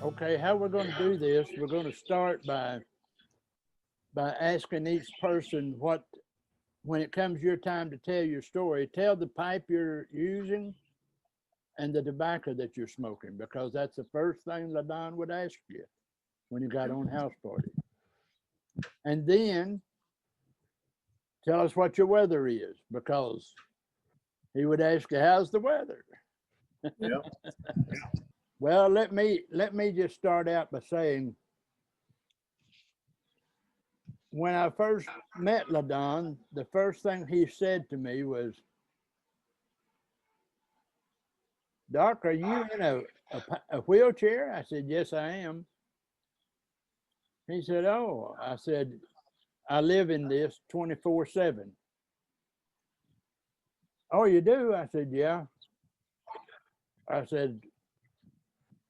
Okay, how we're going to do this, we're going to start by asking each person what, when it comes your time to tell your story, tell the pipe you're using and the tobacco that you're smoking, because that's the first thing LaDon would ask you when you got on house party. And then tell us what your weather is, because he would ask you, how's the weather? Yeah. Well, let me just start out by saying, when I first met LaDon, the first thing he said to me was, Doc, are you in a wheelchair? I said, yes, I am. He said, oh, I said, I live in this 24/7. Oh, you do? I said, yeah. I said,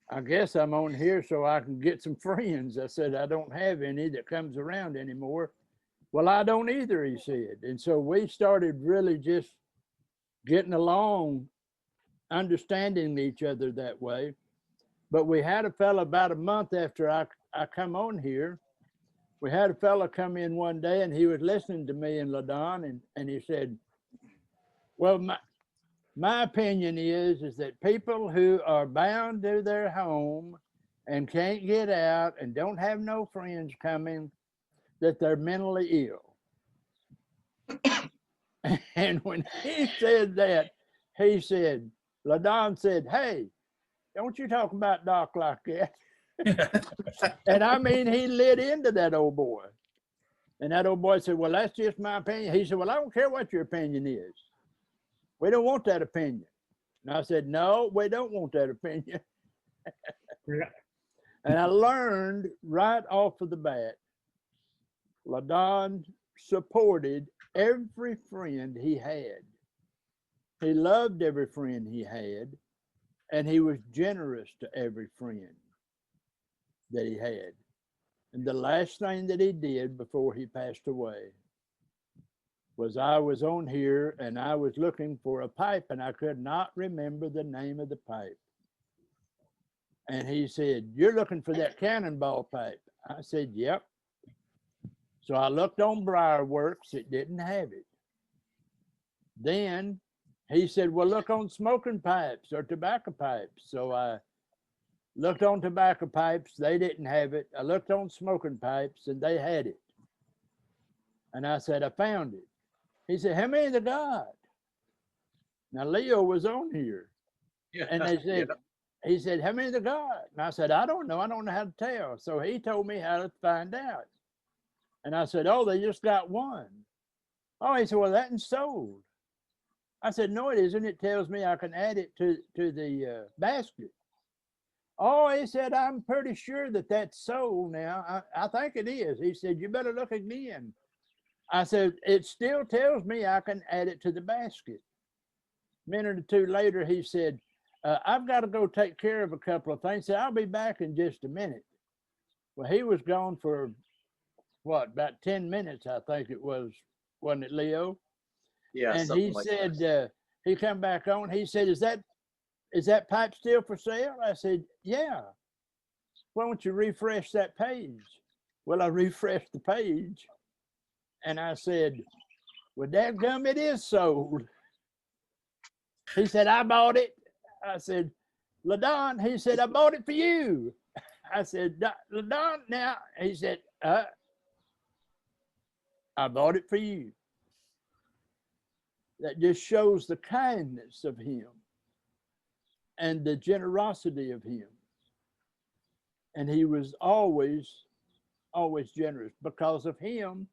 I guess I'm on here so I can get some friends. I said, I don't have any that comes around anymore. Well, I don't either, he said. And so we started really just getting along, understanding each other that way. But we had a fella about a month after I come on here, we had a fella come in one day and he was listening to me and LaDon, and he said, well, my opinion is that people who are bound to their home and can't get out and don't have no friends coming, that they're mentally ill. And when he said that, he said, LaDon said, hey, don't you talk about Doc like that. And I mean, he lit into that old boy. And that old boy said, well, that's just my opinion. He said, well, I don't care what your opinion is. We don't want that opinion. And I said, no, we don't want that opinion. And I learned right off of the bat, LaDon supported every friend he had. He loved every friend he had, and he was generous to every friend that he had. And the last thing that he did before he passed away was, I was on here and I was looking for a pipe and I could not remember the name of the pipe. And he said, you're looking for that cannonball pipe? I said, yep. So I looked on Briar Works, it didn't have it. Then he said, well, look on smoking pipes or tobacco pipes. So I looked on tobacco pipes, they didn't have it. I looked on smoking pipes and they had it. And I said, I found it. He said, how many they got? Now Leo was on here. Yeah. And they said, yeah. He said, how many they got? And I said, I don't know how to tell. So he told me how to find out. And I said, oh, they just got one. Oh, he said, well, that is sold. I said, no, it isn't. It tells me I can add it to the basket. Oh, he said, I'm pretty sure that that's sold now. I think it is. He said, you better look again. I said, it still tells me I can add it to the basket. A minute or two later, he said, I've got to go take care of a couple of things. He said, I'll be back in just a minute. Well, he was gone for what, about 10 minutes, I think it was, wasn't it, Leo? Yeah. And he said, he come back on, he said, is that pipe still for sale? I said, yeah. Why don't you refresh that page? Well, I refreshed the page and I said, well, dadgum, it is sold. He said, I bought it. I said, LaDon, he said, I bought it for you. I said, LaDon, now, he said, I bought it for you. That just shows the kindness of him and the generosity of him. And he was always generous. Because of him,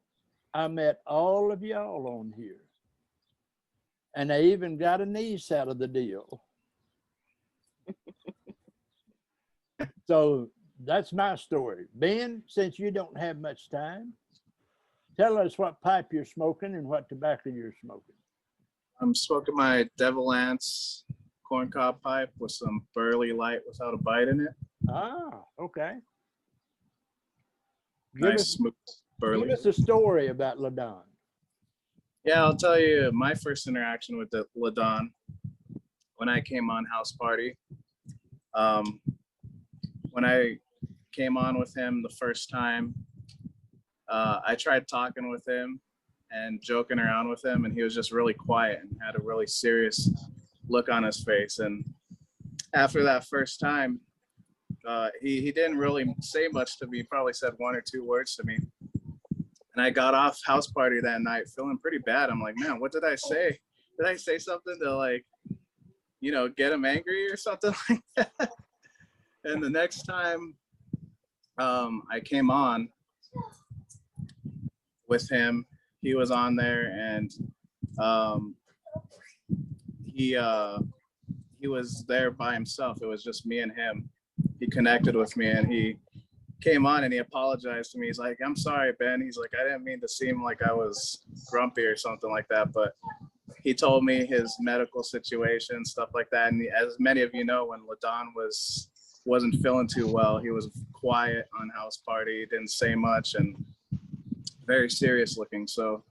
I met all of y'all on here. And I even got a niece out of the deal. So that's my story. Ben, since you don't have much time, tell us what pipe you're smoking and what tobacco you're smoking. I'm smoking my Devil Ants corncob pipe with some Burley Light without a bite in it. Ah, okay. Nice smooth Burley. Give us a story about LaDon. Yeah, I'll tell you my first interaction with the LaDon when I came on House Party. when I came on with him the first time, I tried talking with him and joking around with him, and he was just really quiet and had a really serious look on his face. And after that first time, he didn't really say much to me. He probably said 1 or 2 words to me. And I got off house party that night feeling pretty bad. I'm like, man, what did I say? Did I say something to, like, you know, get him angry or something like that? And the next time I came on with him, he was on there, and he was there by himself. It was just me and him. He connected with me, and he came on and he apologized to me. He's like, I'm sorry, Ben. He's like, I didn't mean to seem like I was grumpy or something like that, but he told me his medical situation, stuff like that. And as many of you know, when LaDon wasn't feeling too well, he was quiet on house party, didn't say much, and very serious looking. So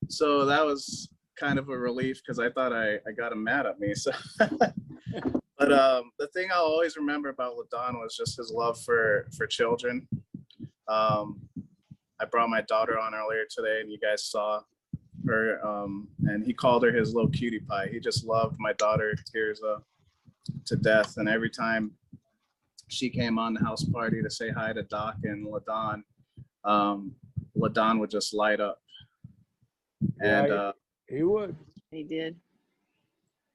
so that was kind of a relief, because I thought I got him mad at me. So but the thing I'll always remember about LaDon was just his love for children. I brought my daughter on earlier today, and you guys saw her, and he called her his little cutie pie. He just loved my daughter Tirza to death, and every time she came on the house party to say hi to Doc and LaDon, LaDon would just light up. And Yeah, he would. He did.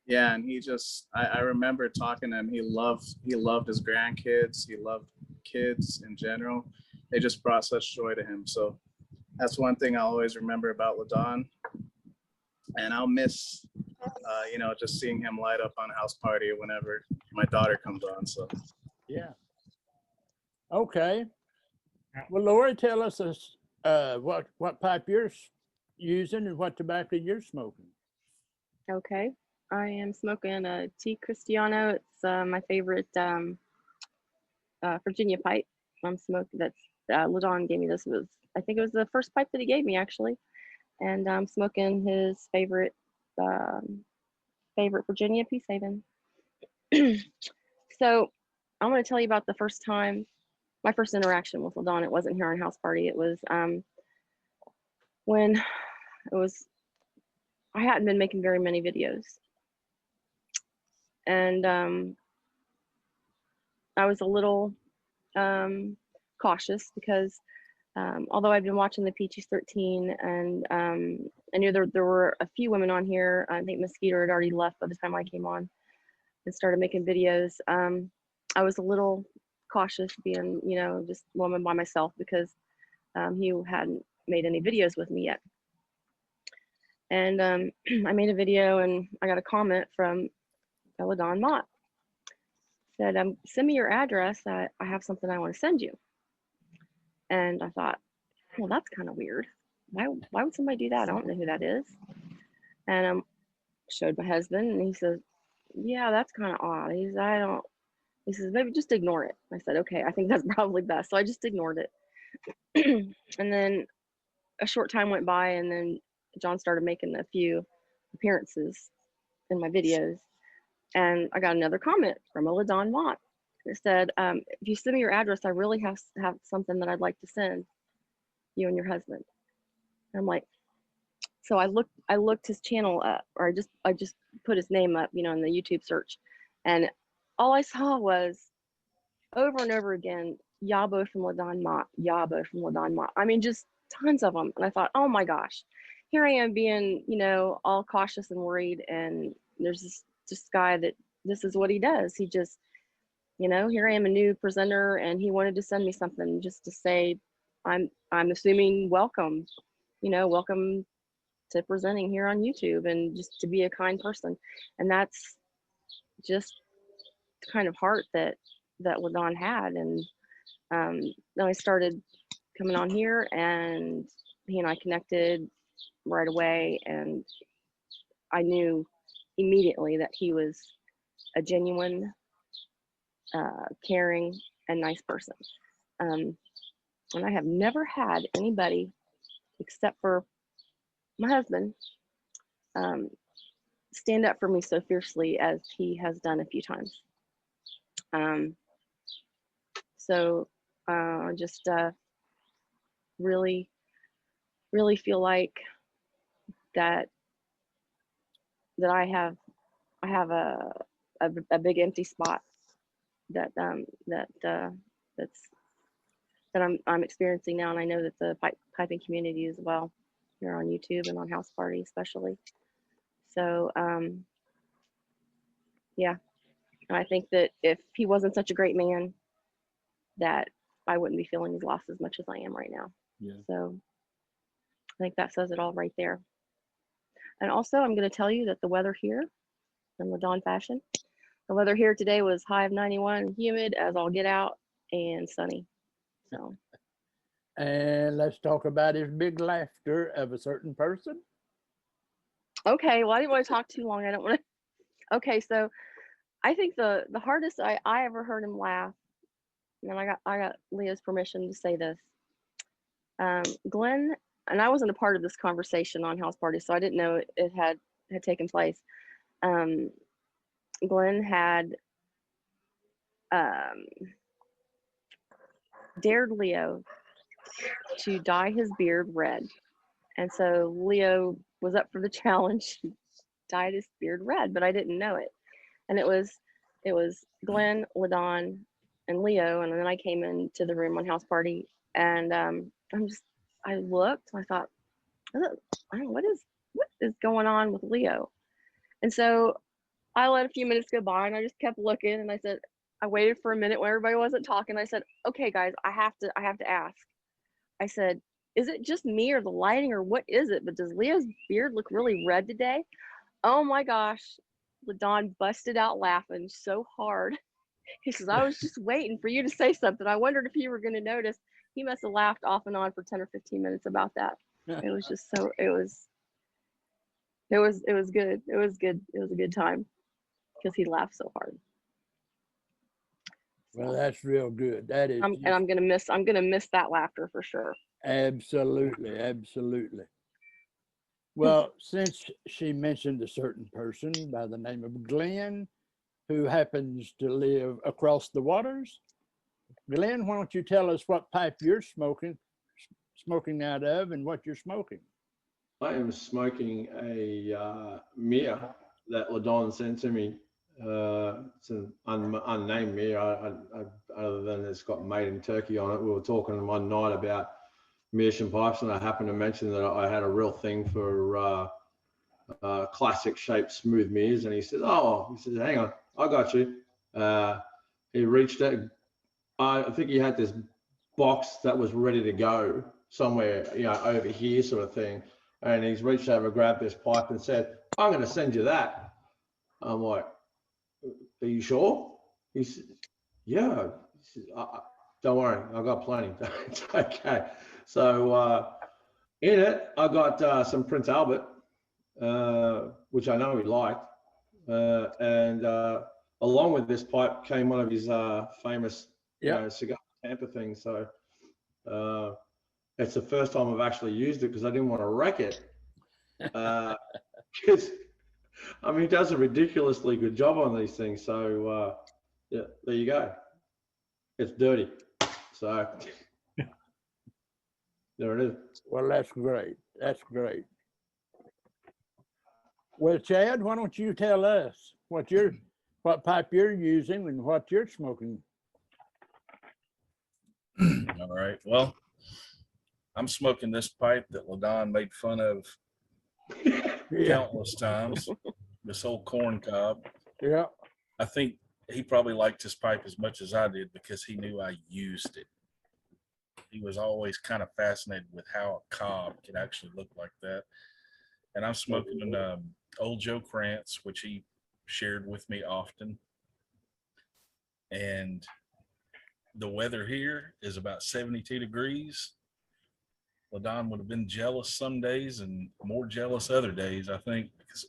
yeah, and he just, I remember talking to him. He loved his grandkids. He loved kids in general. They just brought such joy to him. So that's one thing I'll always remember about LaDon. And I'll miss, you know, just seeing him light up on a house party whenever my daughter comes on. So Yeah. Okay. Well, Lori, tell us what pipe you're using and what tobacco you're smoking. Okay. I am smoking a T. Cristiano. It's my favorite Virginia pipe. I'm smoking. That's LaDon gave me this. I think it was the first pipe that he gave me, actually. And I'm smoking his favorite Virginia Peace Haven. So I'm going to tell you about the first time, my first interaction with LaDon. It wasn't here on house party. It was when I hadn't been making very many videos. And I was a little cautious, because although I've been watching the Peaches 13, and I knew there were a few women on here. I think Mosquito had already left by the time I came on and started making videos. I was a little cautious being, you know, just a woman by myself, because he hadn't made any videos with me yet. And I made a video, and I got a comment from LaDon Mott. Said, send me your address. I have something I want to send you. And I thought, well, that's kind of weird. Why would somebody do that? I don't know who that is. And showed my husband, and he says, yeah, that's kind of odd. He says, maybe just ignore it. I said, okay, I think that's probably best. So I just ignored it. And then a short time went by, and then John started making a few appearances in my videos. And I got another comment from a LaDon Mott. It said, if you send me your address, I really have something that I'd like to send you and your husband. And I'm like, so I looked his channel up, or I just put his name up, you know, in the YouTube search. And all I saw was over and over again, Yabo from LaDon Mott, Yabo from LaDon Mott. I mean, just tons of them. And I thought, oh my gosh, here I am being, you know, all cautious and worried. And there's this guy that this is what he does. He just, you know, here I am, a new presenter, and he wanted to send me something just to say, I'm assuming welcome, you know, welcome to presenting here on YouTube, and just to be a kind person. And that's just the kind of heart that LaDon had. And then I started coming on here, and he and I connected right away, and I knew immediately that he was a genuine, caring, and nice person. And I have never had anybody, except for my husband, stand up for me so fiercely as he has done a few times. So just really, really feel like that I have a big empty spot that I'm experiencing now, and I know that the piping community as well here on YouTube and on House Party especially. So yeah, and I think that if he wasn't such a great man, that I wouldn't be feeling his loss as much as I am right now. Yeah. So I think that says it all right there. And also, I'm going to tell you that the weather here, in LaDon fashion, the weather here today was high of 91, humid as all get out, and sunny. So. And let's talk about his big laughter of a certain person. Okay, well, I didn't want to talk too long. I don't want to. Okay, so I think the hardest I ever heard him laugh, and I got Leah's permission to say this. Glenn, and I wasn't a part of this conversation on House Party, so I didn't know it had taken place. Glenn had dared Leo to dye his beard red, and so Leo was up for the challenge, dyed his beard red, but I didn't know it. And it was Glenn, LaDon, and Leo, and then I came into the room on House Party, and I looked, I thought, I don't know, what is going on with Leo? And so I let a few minutes go by, and I just kept looking, and I waited for a minute when everybody wasn't talking. I said, okay, guys, I have to ask. I said, is it just me or the lighting, or what is it? But does Leo's beard look really red today? Oh my gosh, LaDon busted out laughing so hard. He says, I was just waiting for you to say something. I wondered if you were going to notice. He must have laughed off and on for 10 or 15 minutes about that. It was just so, it was good. It was good. It was a good time because he laughed so hard. Well, that's real good. That is. And I'm gonna miss that laughter for sure. Absolutely, absolutely. Well, since she mentioned a certain person by the name of Glenn, who happens to live across the waters, Glenn, why don't you tell us what pipe you're smoking out of and what you're smoking? I am smoking a mirror that LaDon sent to me. It's an unnamed mirror, other than it's got made in Turkey on it. We were talking one night about Meerschaum pipes, and I happened to mention that I had a real thing for classic shaped smooth mirrors, and he said, hang on, I got you. He reached out, I think he had this box that was ready to go somewhere, over here sort of thing. And he's reached over, grabbed this pipe and said, I'm going to send you that. I'm like, are you sure? He said, yeah. He said, don't worry, I've got plenty. It's okay. So in it, I got some Prince Albert, which I know he liked. And along with this pipe came one of his famous cigar tamper things. So it's the first time I've actually used it because I didn't want to wreck it. Because he does a ridiculously good job on these things. So yeah, there you go. It's dirty. So there it is. Well, that's great. That's great. Well, Chad, why don't you tell us what pipe you're using and what you're smoking? All right. Well, I'm smoking this pipe that LaDon made fun of countless times. This old corn cob. Yeah. I think he probably liked this pipe as much as I did because he knew I used it. He was always kind of fascinated with how a cob could actually look like that. And I'm smoking an old Joe Krantz, which he shared with me often. And the weather here is about 72 degrees. LaDon would have been jealous some days and more jealous other days, I think, because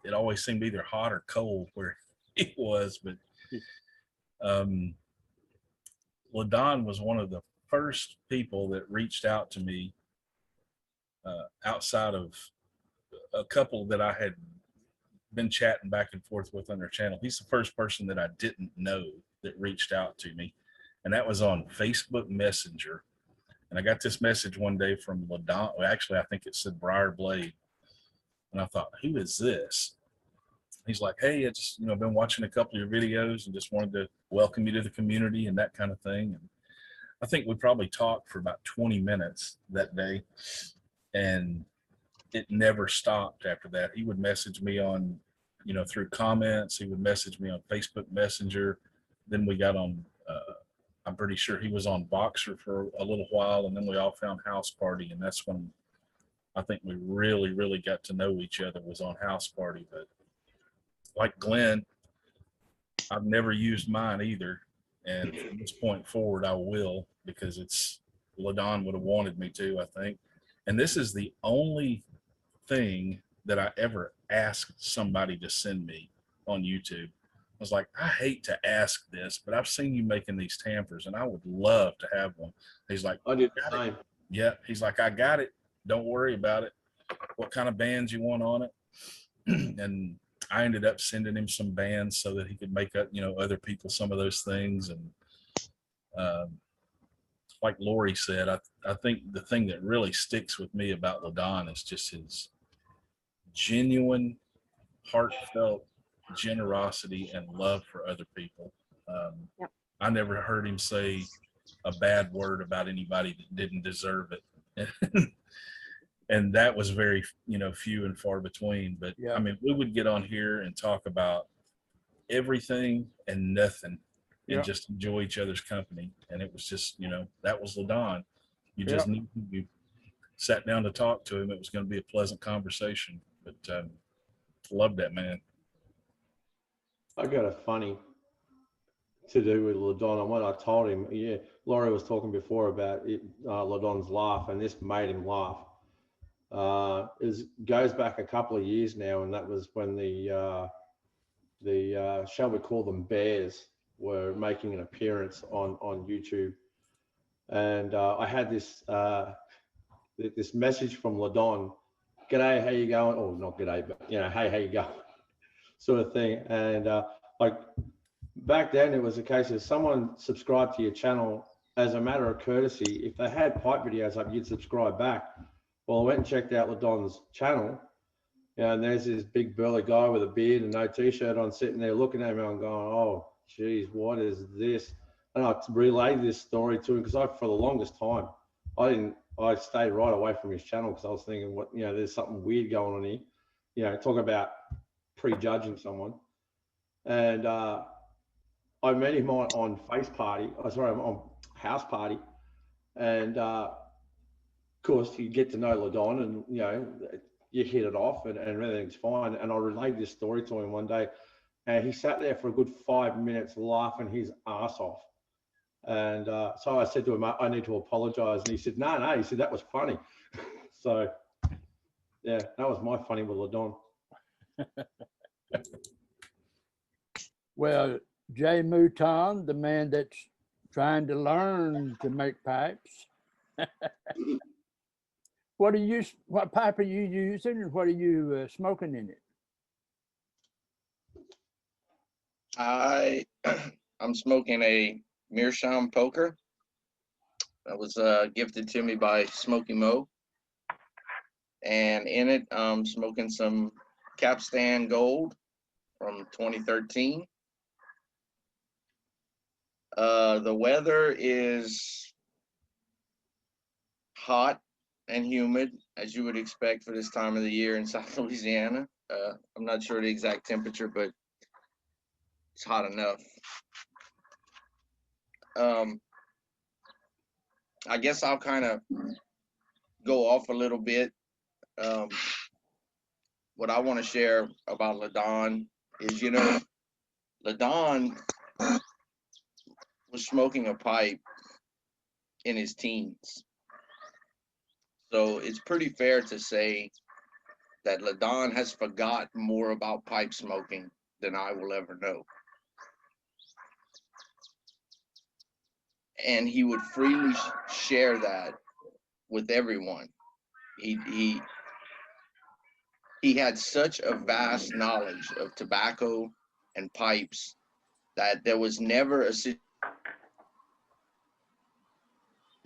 it always seemed either hot or cold where he was. But LaDon was one of the first people that reached out to me outside of a couple that I had been chatting back and forth with on their channel. He's the first person that I didn't know that reached out to me, and that was on Facebook Messenger. And I got this message one day from LaDon. Well, actually, I think it said Briar Blade. And I thought, who is this? He's like, hey, I just, been watching a couple of your videos and just wanted to welcome you to the community and that kind of thing. And I think we probably talked for about 20 minutes that day, and it never stopped after that. He would message me on, through comments. He would message me on Facebook Messenger. Then we got on, I'm pretty sure he was on Boxer for a little while, and then we all found House Party, and that's when I think we really, really got to know each other, was on House Party. But like Glenn, I've never used mine either. And from this point forward, I will, because it's LaDon would have wanted me to, I think. And this is the only thing that I ever asked somebody to send me on YouTube. I was like, I hate to ask this, but I've seen you making these tampers and I would love to have one. He's like, I did the same. yeah. He's like, I got it. Don't worry about it. What kind of bands you want on it? And I ended up sending him some bands so that he could make up, other people some of those things. And like Lori said, I think the thing that really sticks with me about LaDon is just his genuine, heartfelt generosity and love for other people. Yep. I never heard him say a bad word about anybody that didn't deserve it. And that was very, few and far between. But Yeah. I mean, we would get on here and talk about everything and nothing and Yeah. just enjoy each other's company. And it was just, that was LaDon. You just knew, you sat down to talk to him, it was going to be a pleasant conversation. But loved that man. I got a funny to do with LaDon, and when I told him, yeah, Laurie was talking before about it, LaDon's laugh, and this made him laugh. Goes back a couple of years now, and that was when the shall we call them bears were making an appearance on YouTube, and I had this this message from LaDon, "G'day, how you going?" Oh, not g'day, but hey, how you going, sort of thing. And like back then, it was a case of someone subscribed to your channel as a matter of courtesy. If they had pipe videos up, you'd subscribe back. Well, I went and checked out LaDon's channel, and there's this big burly guy with a beard and no t-shirt on sitting there looking at me. I'm going, oh, geez, what is this? And I relayed this story to him because for the longest time, I stayed right away from his channel because I was thinking, there's something weird going on here. Talk about prejudging someone. And I met him on on House Party. And of course, you get to know LaDon, and you hit it off, and everything's fine. And I relayed this story to him one day, and he sat there for a good 5 minutes laughing his ass off. And so I said to him, I need to apologize. And he said, no, he said, that was funny. So yeah, that was my funny with LaDon. Well, Jay Mouton, the man that's trying to learn to make pipes. What pipe are you using, and what are you smoking in it? I'm smoking a Meerschaum poker that was gifted to me by Smokey Mo, and in it I'm smoking some Capstan Gold from 2013. The weather is hot and humid, as you would expect for this time of the year in South Louisiana. I'm not sure the exact temperature, but it's hot enough. I guess I'll kind of go off a little bit. What I want to share about LaDon is, LaDon was smoking a pipe in his teens. So it's pretty fair to say that LaDon has forgot more about pipe smoking than I will ever know. And he would freely share that with everyone. He had such a vast knowledge of tobacco and pipes that there was never a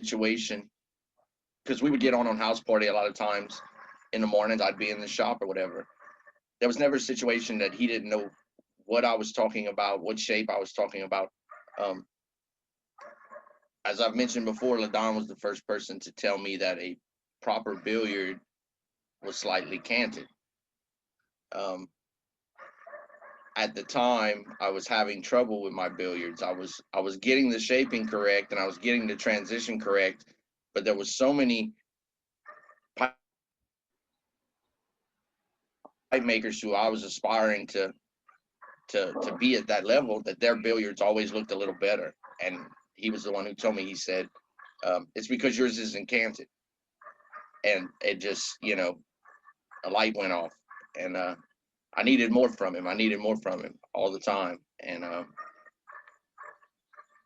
situation, because we would get on house party a lot of times in the mornings. I'd be in the shop or whatever. There was never a situation that he didn't know what I was talking about, what shape I was talking about. As I've mentioned before, LaDon was the first person to tell me that a proper billiard was slightly canted. At the time, I was having trouble with my billiards. I was getting the shaping correct and I was getting the transition correct, but there was so many pipe makers who I was aspiring to be at that level, that their billiards always looked a little better. And he was the one who told me, he said, it's because yours isn't canted. And it just, you know, a light went off, and I needed more from him. I needed more from him all the time. And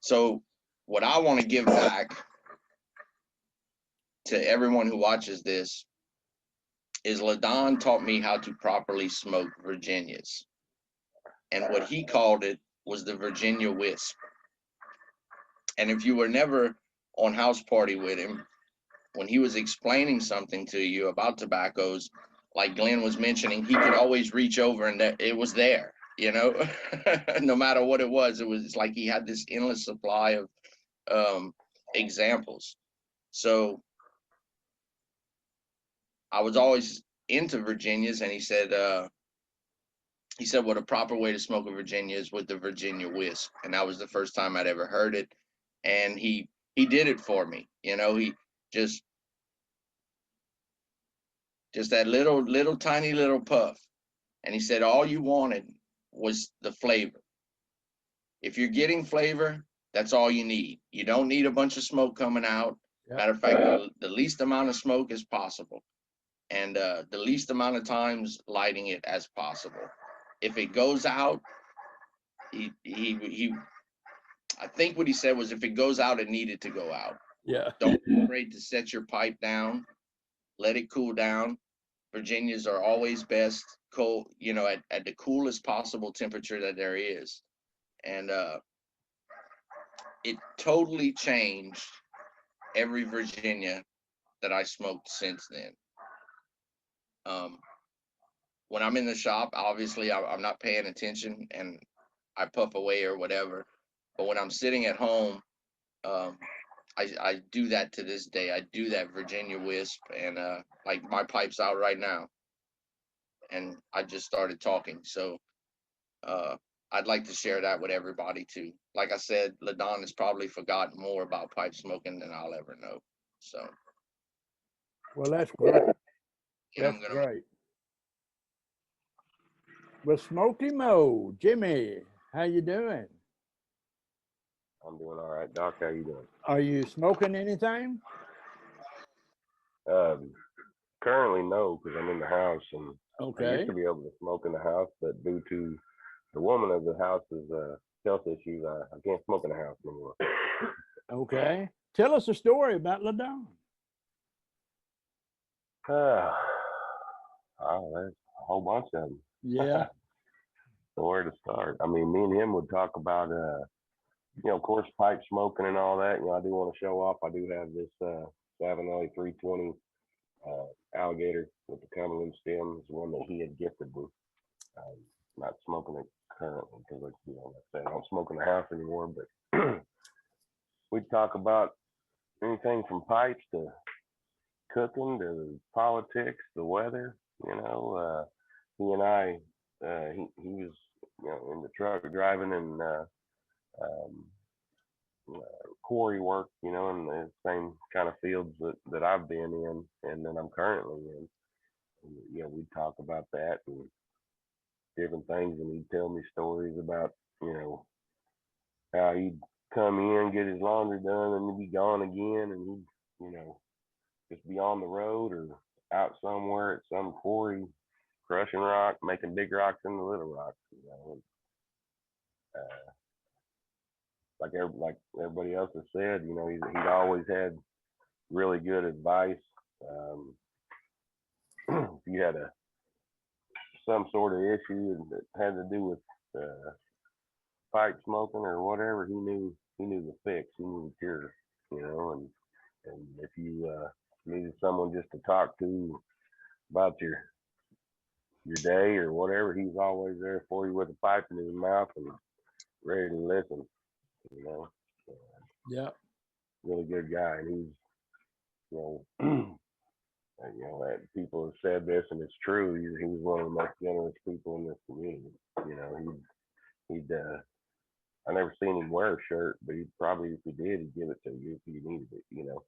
so what I want to give back to everyone who watches this is LaDon taught me how to properly smoke Virginias. And what he called it was the Virginia Wisp. And if you were never on house party with him, when he was explaining something to you about tobaccos, like Glenn was mentioning, he could always reach over and it was there, you know, no matter what it was like he had this endless supply of examples. So I was always into Virginias, and he said what a proper way to smoke a Virginia is with the Virginia Wisp. And that was the first time I'd ever heard it. And he did it for me. You know, he just that little tiny little puff. And he said, all you wanted was the flavor. If you're getting flavor, that's all you need. You don't need a bunch of smoke coming out. Yep. Matter of fact, the least amount of smoke as possible. And the least amount of times lighting it as possible. If it goes out, I think what he said was, if it goes out, it needed to go out. Yeah. Don't be afraid to set your pipe down, let it cool down. Virginias are always best cold, you know, at the coolest possible temperature that there is. And it totally changed every Virginia that I smoked since then. When I'm in the shop, obviously I'm not paying attention and I puff away or whatever. But when I'm sitting at home, I do that to this day. I do that Virginia Wisp, and like my pipe's out right now, and I just started talking. So I'd like to share that with everybody too. Like I said, LaDon has probably forgotten more about pipe smoking than I'll ever know. So Well, that's great. yeah, That's great. Well, Smoky Mo, Jimmy, how you doing? I'm doing all right, Doc. How you doing? Are you smoking anything? Currently, no, because I'm in the house, and I Okay. used to be able to smoke in the house, but due to the woman of the house's health issues, I can't smoke in the house anymore. Okay. Tell us a story about LaDon. Oh, there's a whole bunch of them. Yeah. So where to start? I mean, me and him would talk about, you know, of course, pipe smoking and all that. You know, I do want to show off. I do have this Savinelli 320 alligator with the Cumberland stem. Is one that he had gifted me. Not smoking it currently because, you know, like I said, I don't smoke in the house anymore. But we'd talk about anything from pipes to cooking to politics, the weather. You know, he and I, he was, you know, in the truck driving and quarry work, you know, in the same kind of fields that I've been in and that I'm currently in. And, you know, we'd talk about that and different things, and he'd tell me stories about, you know, how he'd come in, get his laundry done, and he'd be gone again, and he'd, you know, just be on the road or out somewhere at some quarry, crushing rock, making big rocks into little rocks, you know. Like everybody else has said, you know, he'd always had really good advice. If you had some sort of issue that had to do with pipe smoking or whatever, he knew the fix, he knew the cure, you know, and if you needed someone just to talk to about your day or whatever, he's always there for you with a pipe in his mouth and ready to listen, you know. Yeah. Really good guy, and he's, you know, people have said this, and it's true. He was one of the most generous people in this community. You know, he'd I never seen him wear a shirt, but he'd probably, if he did, he'd give it to you if you needed it. You know,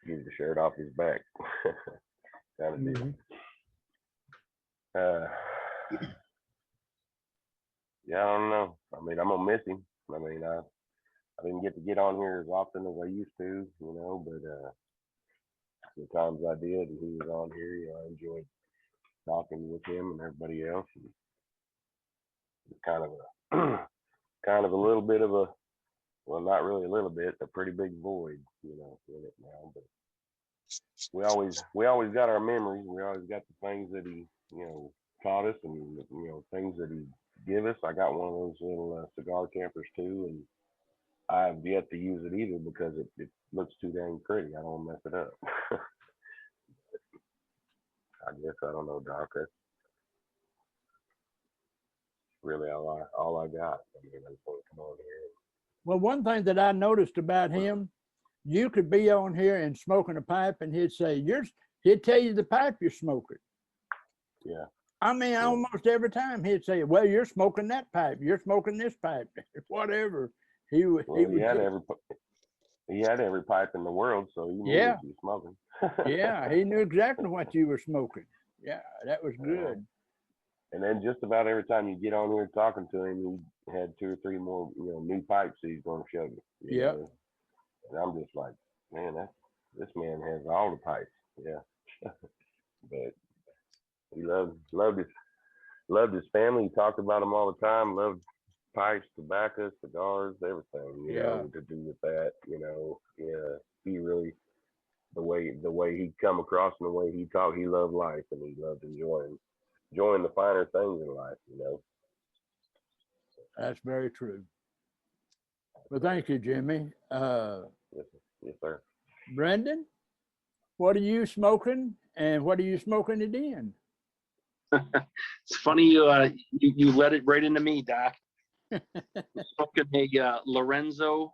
give the shirt off his back, kind of deal. Yeah, I don't know. I mean, I'm gonna miss him. I mean, I didn't get on here as often as I used to, you know, but the times I did and he was on here, you know, I enjoyed talking with him and everybody else. And it's kind of a little bit of a, well, not really a little bit, a pretty big void, you know, in it now. But we always got our memories. We always got the things that he, you know, taught us, and, you know, things that he give us. I got one of those little cigar campers too, and I've yet to use it either because it looks too dang pretty. I don't want to mess it up. I guess, I don't know, Doc. That's really all I got. I mean, I just want to come on here. Well, one thing that I noticed about him, you could be on here and smoking a pipe, and he'd say, he'd tell you the pipe you're smoking. Yeah. I mean, Yeah. almost every time he'd say, well, you're smoking that pipe, you're smoking this pipe, whatever. He had every pipe in the world, so he knew Yeah. what you were smoking. Yeah, he knew exactly what you were smoking. Yeah, that was good. And then just about every time you get on here talking to him, he had 2 or 3 more, you know, new pipes he's going to show you. Yeah. And I'm just like, man, this man has all the pipes. Yeah. But he loved his family. He talked about them all the time. Loved pipes, tobacco, cigars, everything, you know, to do with that, you know. Yeah, he really, the way he come across and the way he talked, he loved life, and he loved enjoying the finer things in life, you know. That's very true. Well, thank you, Jimmy. Yes, sir. Brendan, what are you smoking, and what are you smoking it in? It's funny you let it right into me, Doc. Smoking a Lorenzo,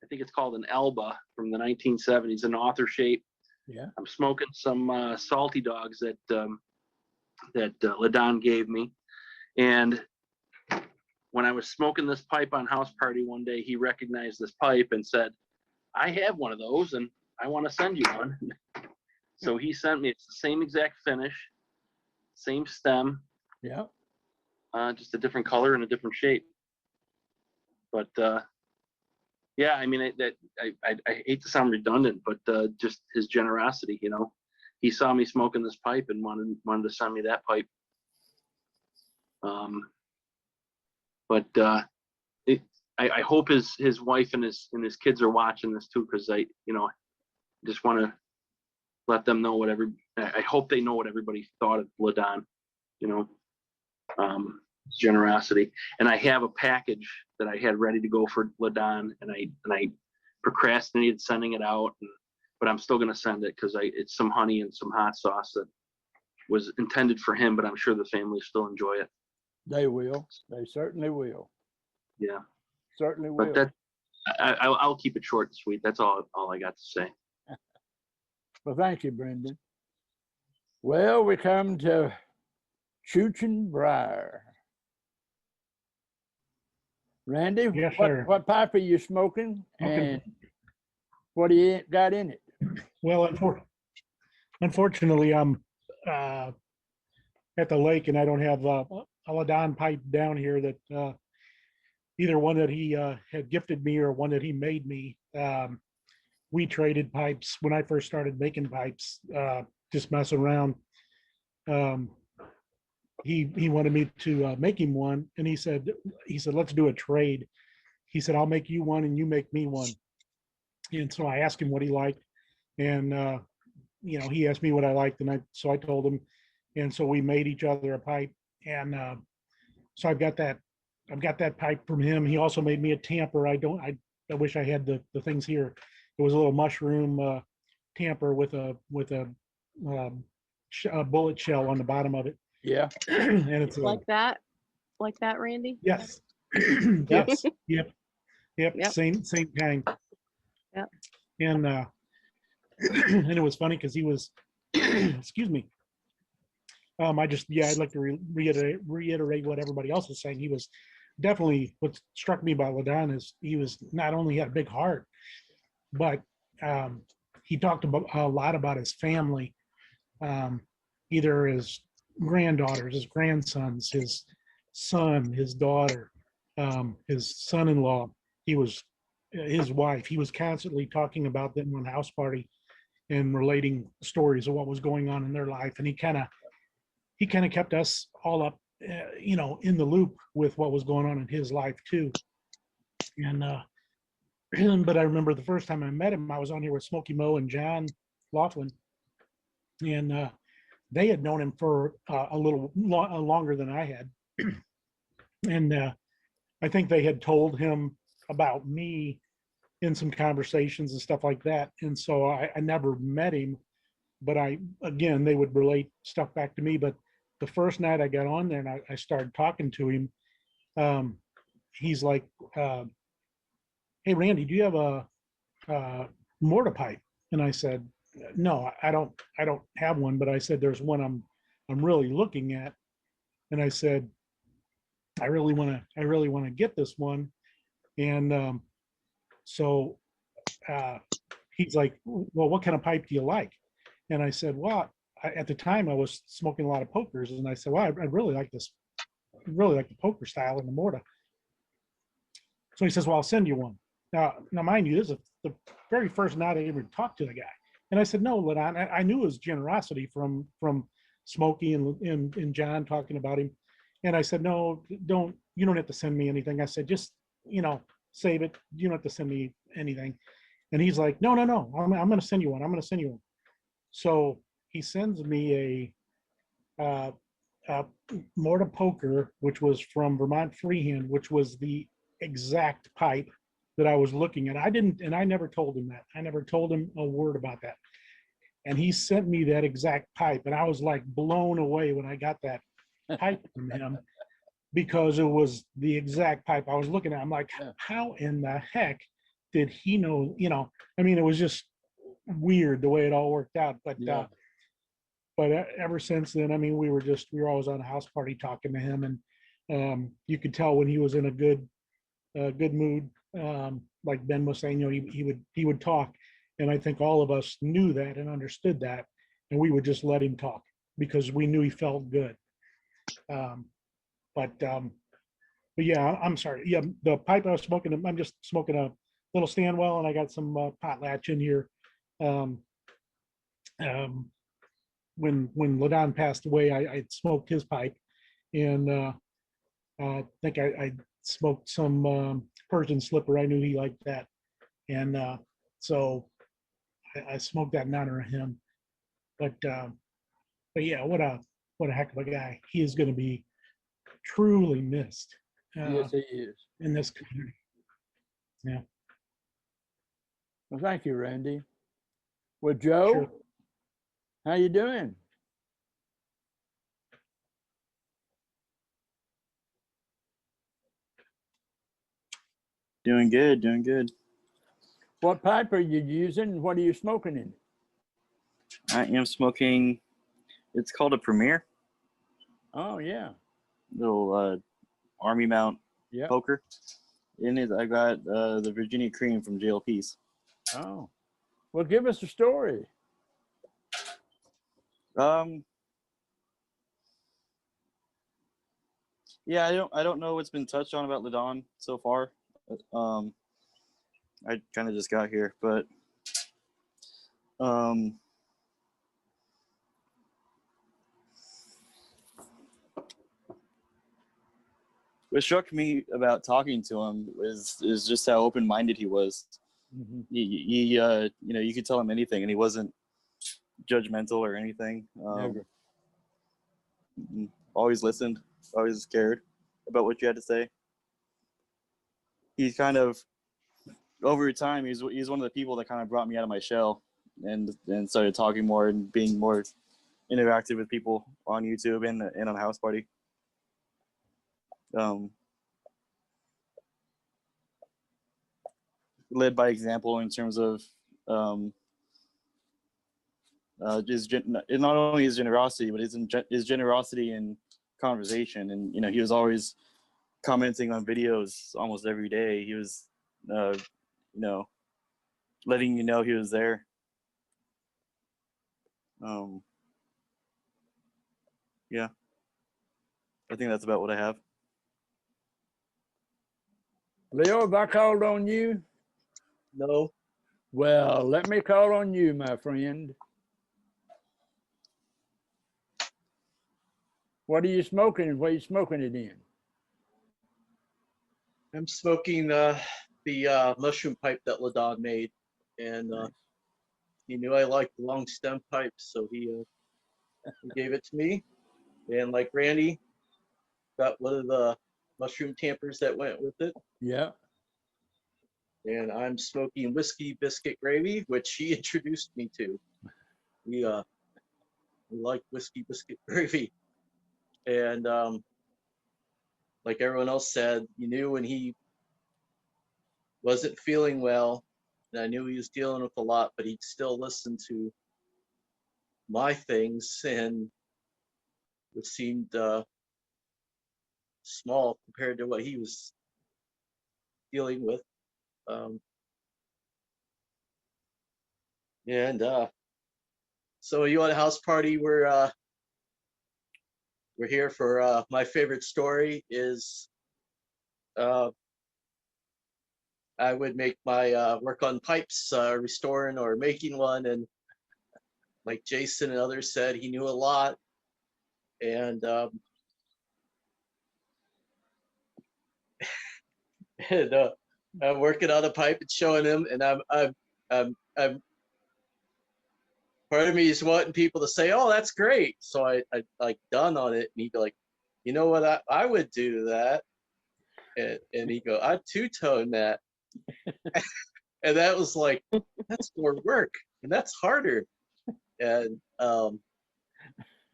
I think it's called an Alba from the 1970s, an author shape. Yeah. I'm smoking some salty dogs that LaDon gave me, and when I was smoking this pipe on house party one day, he recognized this pipe and said, I have one of those and I want to send you one. So he sent me, it's the same exact finish, same stem. Yeah. Just a different color and a different shape. But yeah, I mean, I hate to sound redundant, but just his generosity, you know, he saw me smoking this pipe and wanted to send me that pipe. But I hope his wife and his kids are watching this too, because I just want to let them know I hope they know what everybody thought of LaDon, you know, his generosity. And I have a package that I had ready to go for LaDon, and I procrastinated sending it out, but I'm still going to send it because it's some honey and some hot sauce that was intended for him, but I'm sure the family still enjoy it. They will. They certainly will. Yeah. Certainly will. But I'll keep it short and sweet. That's all I got to say. Well, thank you, Brendan. Well, we come to Chooch and Briar. Randy, Yes, sir. What pipe are you smoking, and what do you got in it? Well, unfortunately, I'm at the lake, and I don't have a LaDon pipe down here that either one that he had gifted me or one that he made me. We traded pipes when I first started making pipes, just messing around. He wanted me to make him one, and he said, let's do a trade. He said, I'll make you one and you make me one. And so I asked him what he liked, and he asked me what I liked, and so I told him, and so we made each other a pipe. And so I've got that I've got that pipe from him. He also made me a tamper. I wish I had the things here. It was a little mushroom tamper with a bullet shell on the bottom of it. Yeah. And it's Like that, Randy? yes, yes, yep, Yep. same kind. Yep. And and it was funny because he was, excuse me. I'd like to reiterate what everybody else was saying. He was definitely, what struck me about LaDon is he was not only had a big heart, but he talked about a lot about his family, either his granddaughters, his grandsons, his son, his daughter, his son-in-law. His wife. He was constantly talking about them on house party and relating stories of what was going on in their life. And he kind of kept us all up, in the loop with what was going on in his life too. And but I remember the first time I met him, I was on here with Smokey Mo and John Laughlin, and they had known him for a little longer than I had. And I think they had told him about me in some conversations and stuff like that. And so I never met him, but they would relate stuff back to me. But the first night I got on there and I started talking to him, he's like, hey, Randy, do you have a mortar pipe? And I said, no, I don't have one, but I said, there's one I'm really looking at. And I said, I really want to get this one. And so he's like, well, what kind of pipe do you like? And I said, well, at the time I was smoking a lot of pokers. And I said, well, I really like this, really like the poker style in the mortar. So he says, well, I'll send you one. Now mind you, this is the very first night I ever talked to the guy. And I said, no, LaDon, I knew his generosity from Smokey and John talking about him. And I said, no, you don't have to send me anything. I said, just, save it. You don't have to send me anything. And he's like, no, I'm going to send you one. I'm going to send you one. So he sends me a mortar poker, which was from Vermont Freehand, which was the exact pipe that I was looking at. I never told him that. I never told him a word about that. And he sent me that exact pipe. And I was like blown away when I got that pipe from him, because it was the exact pipe I was looking at. I'm like, how in the heck did he know? I mean, it was just weird the way it all worked out. But ever since then, I mean, we were always on a house party talking to him, and you could tell when he was in a good mood. Like Ben was saying, he would talk, and I think all of us knew that and understood that, and we would just let him talk because we knew he felt good. But yeah, I'm sorry. Yeah, the pipe I was smoking, I'm just smoking a little Stanwell, and I got some potlatch in here. When LaDon passed away, I smoked his pipe, and I think I smoked some Persian slipper. I knew he liked that, and so I smoked that in honor of him. But yeah, what a heck of a guy. He is going to be truly missed. Yes, he is. In this community. Yeah. Well, thank you, Randy. Well, Joe, Sure. how you doing? Doing good, doing good. What pipe are you using? What are you smoking in? I am smoking, it's called a Premier, Oh, yeah. little army mount Yeah. poker. In it, I got the Virginia Cream from JLP's. Oh, well, give us a story. Yeah, I don't know what's been touched on about LaDon so far. I kind of just got here, but what struck me about talking to him is just how open-minded he was. Mm-hmm. You could tell him anything, and he wasn't judgmental or anything. Always listened, always cared about what you had to say. he's kind of over time, he's one of the people that kind of brought me out of my shell and started talking more and being more interactive with people on YouTube and on House Party. Led by example in terms of not only his generosity, but his generosity in conversation. And, you know, he was always commenting on videos almost every day. He was, you know, letting you know he was there. Yeah, I think that's about what I have. Leo, have I called on you? No. Well, let me call on you, my friend. What are you smoking and where are you smoking it in? I'm smoking the mushroom pipe that LaDon made, and he knew I liked long stem pipes, so he gave it to me. And like Randy, got one of the mushroom tampers that went with it. Yeah. And I'm smoking whiskey biscuit gravy, which he introduced me to. We like whiskey biscuit gravy, and like everyone else said, you knew when he wasn't feeling well, and I knew he was dealing with a lot, but he'd still listen to my things, and it seemed small compared to what he was dealing with. So you want a house party? We're here for my favorite story is I would make my work on pipes, restoring or making one, and like Jason and others said, he knew a lot, and I'm working on a pipe and showing him, and I'm part of me is wanting people to say, "Oh, that's great." So I like done on it, and he'd be like, "You know what? I would do that," and he'd go, "I'd two-tone that," and that was like, that's more work, and that's harder, and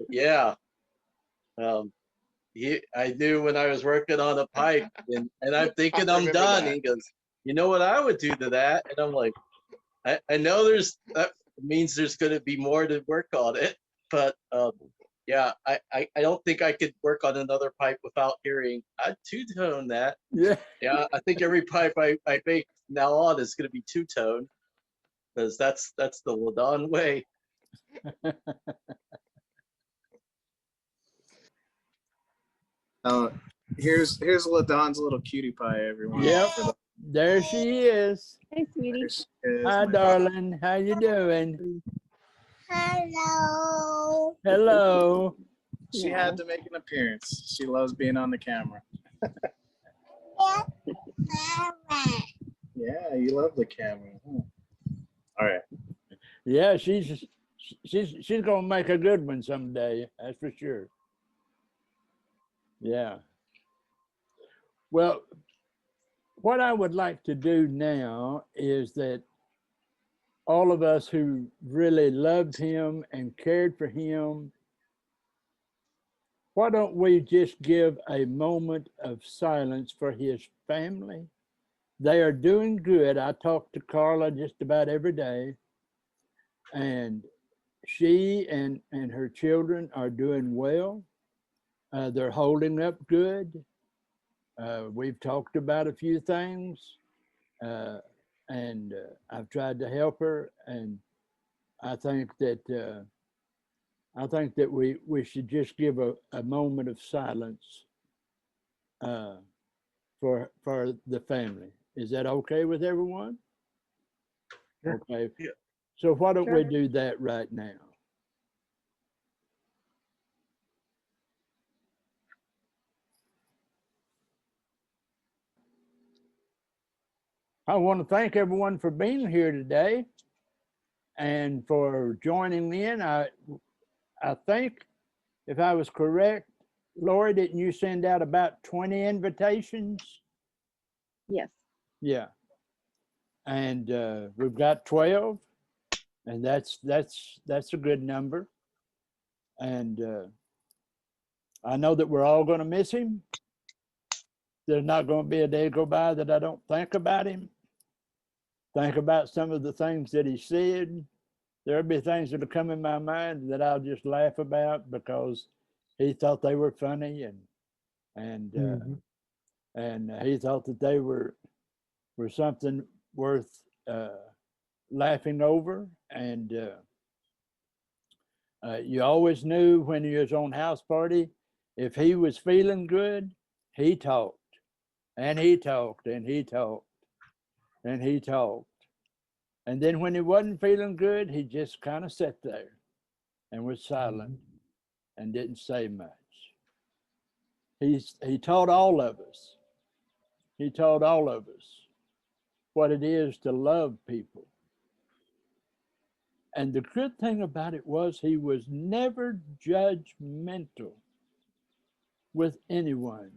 yeah, I knew when I was working on a pipe, and I'm thinking I'm done. And he goes, "You know what I would do to that?" And I'm like, I know that means there's going to be more to work on it, but yeah, I don't think I could work on another pipe without hearing, "I'd two-tone that." Yeah. Yeah, I think every pipe I make now on is going to be two-tone, because that's the LaDon way. Here's LaDon's little cutie pie, everyone. Yep. There she is. Hey, sweetie. There she is, Hi, my darling. How you doing? Hello. Hello. She had to make an appearance. She loves being on the camera. Yeah, you love the camera. Huh? All right. Yeah, she's gonna make a good one someday. That's for sure. Yeah. Well, what I would like to do now is that all of us who really loved him and cared for him, why don't we just give a moment of silence for his family? They are doing good. I talk to Carla just about every day, and she and her children are doing well. They're holding up good. We've talked about a few things, and I've tried to help her, and I think that we should just give a moment of silence for the family. Is that okay with everyone? Sure. Okay. Yeah. So why don't we Sure. do that right now? I want to thank everyone for being here today and for joining in. I think, if I was correct, Lori, didn't you send out about 20 invitations? Yes. Yeah. And we've got 12, and that's a good number. And I know that we're all going to miss him. There's not going to be a day go by that I don't think about him. Think about some of the things that he said. There'll be things that'll come in my mind that I'll just laugh about because he thought they were funny, and he thought that they were something worth laughing over. And you always knew when he was on house party, if he was feeling good, he talked, and he talked, and he talked, and he talked. And then when he wasn't feeling good, he just kind of sat there and was silent and didn't say much. He taught all of us. He taught all of us what it is to love people. And the good thing about it was he was never judgmental with anyone.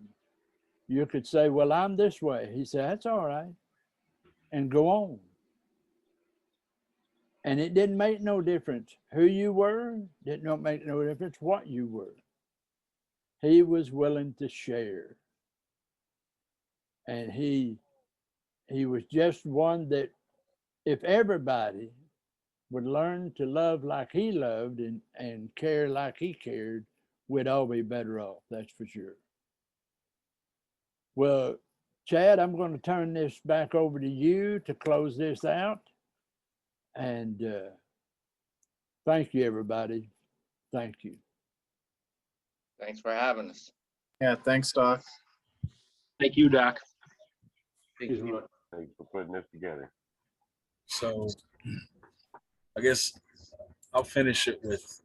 You could say, well, I'm this way. He said, that's all right. And go on. And it didn't make no difference who you were, didn't make no difference what you were. He was willing to share. And he was just one that if everybody would learn to love like he loved and care like he cared, we'd all be better off, that's for sure. Well, Chad, I'm going to turn this back over to you to close this out. And thank you, everybody. Thank you. Thanks for having us. Yeah, thanks, Doc. Thank you, Doc. Thanks for putting this together. So I guess I'll finish it with,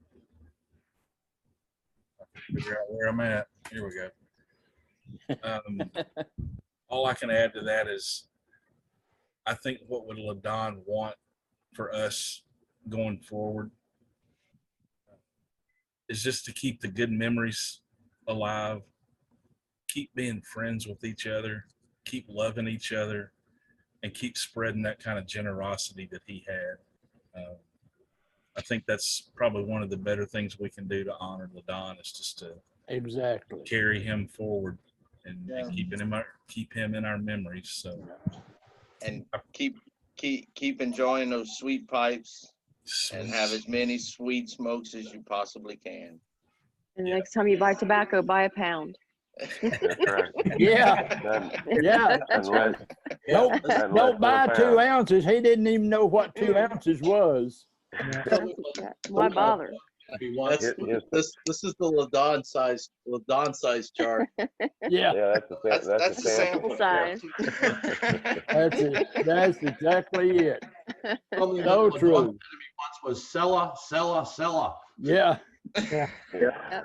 figure out where I'm at. Here we go. All I can add to that is I think what would LaDon want for us going forward is just to keep the good memories alive, keep being friends with each other, keep loving each other, and keep spreading that kind of generosity that he had. I think that's probably one of the better things we can do to honor LaDon is just to exactly carry him forward and keep him in our memories. So, and keep enjoying those sweet pipes and have as many sweet smokes as you possibly can. And the next time you buy tobacco, buy a pound. That's right. Yeah. Yeah. That's right. Don't buy 2 ounces. He didn't even know what 2 ounces was. Why bother? This is the LaDon size jar. Yeah. Yeah, that's a sample size. That's exactly it. So true. Once was seller. Yeah. Yeah. Yeah.